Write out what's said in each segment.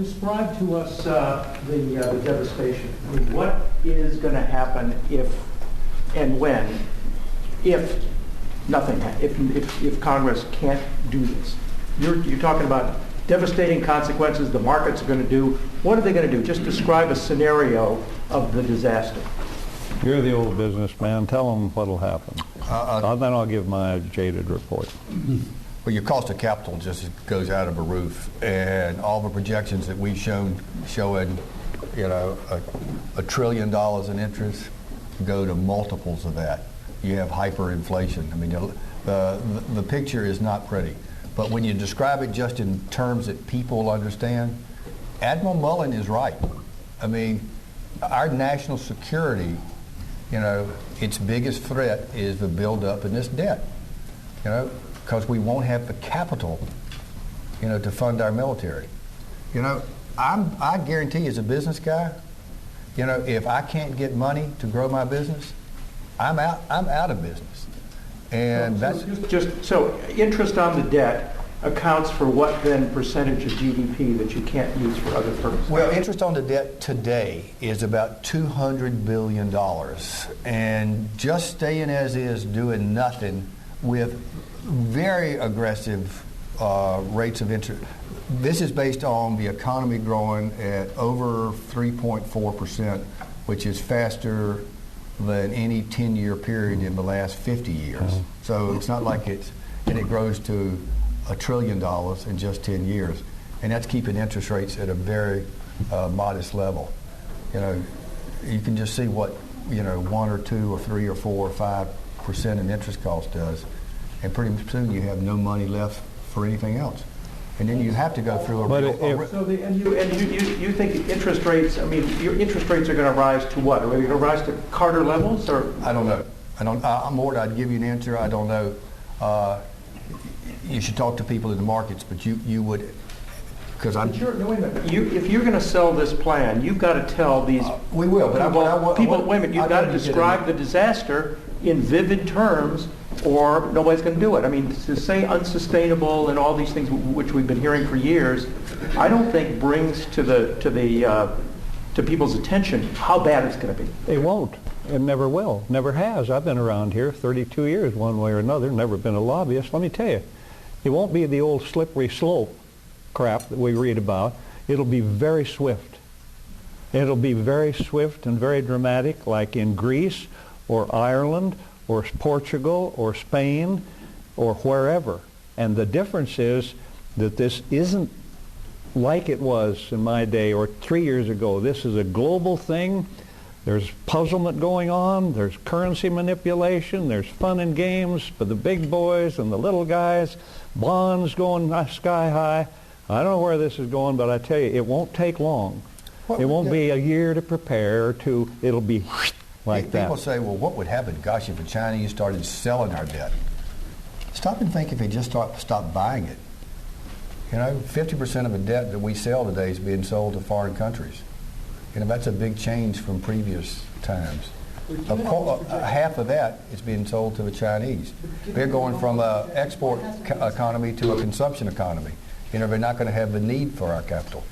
describe to us the devastation. I mean, what is going to happen if and when, if nothing, if Congress can't do this? You're talking about devastating consequences the markets are going to do. What are they going to do? Just describe a scenario of the disaster. You're the old businessman. Tell them what will happen. Then I'll give my jaded report. Well, your cost of capital just goes out of a roof, and all the projections that we've showing, $1 trillion in interest go to multiples of that. You have hyperinflation. I mean, the picture is not pretty. But when you describe it just in terms that people understand, Admiral Mullen is right. I mean, our national security, its biggest threat is the buildup in this debt, because we won't have the capital, to fund our military. I guarantee as a business guy, if I can't get money to grow my business, I'm out of business. And that's so interest on the debt accounts for what then percentage of GDP that you can't use for other purposes? Well, interest on the debt today is about $200 billion. And just staying as is, doing nothing with very aggressive rates of interest. This is based on the economy growing at over 3.4%, which is faster than any 10-year period in the last 50 years. Mm-hmm. So it's not like it grows to $1 trillion in just 10 years. And that's keeping interest rates at a very modest level. You can just see what, 1 or 2 or 3 or 4 or 5% in interest cost does. And pretty soon you have no money left for anything else. And then you have to go through you think interest rates, your interest rates are going to rise to what? Are they going to rise to Carter levels? Or I don't know. Mort, I'd give you an answer. I don't know. You should talk to people in the markets, but you would, because I'm. Wait a minute. If you're going to sell this plan, you've got to tell these. We will, but people. Wait a minute. You've got to describe the disaster in vivid terms, or nobody's going to do it. I mean, to say unsustainable and all these things which we've been hearing for years, I don't think brings to people's attention how bad it's going to be. It won't. It never will. Never has. I've been around here 32 years, one way or another. Never been a lobbyist. Let me tell you, it won't be the old slippery slope crap that we read about. It'll be very swift. It'll be very swift and very dramatic, like in Greece or Ireland or Portugal or Spain or wherever. And the difference is that this isn't like it was in my day or 3 years ago. This is a global thing. There's puzzlement going on. There's currency manipulation. There's fun and games for the big boys and the little guys. Bonds going sky high. I don't know where this is going, but I tell you, it won't take long. It won't be a year to prepare to. It'll be like that. People say, well, what would happen, gosh, if the Chinese started selling our debt? Stop and think if they just stop buying it. 50% of the debt that we sell today is being sold to foreign countries. That's a big change from previous times. Half of that is being sold to the Chinese. They're going from an export economy to a consumption economy. They're not going to have the need for our capital.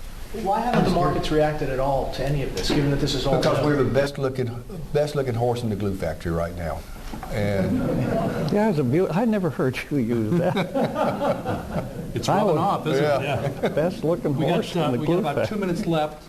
Why haven't the markets reacted at all to any of this, given that this is all because we're the best looking horse in the glue factory right now. And yeah, I never heard you use that. It's rubbing off, isn't it? Yeah. Best looking horse in the glue factory. We got about 2 minutes left.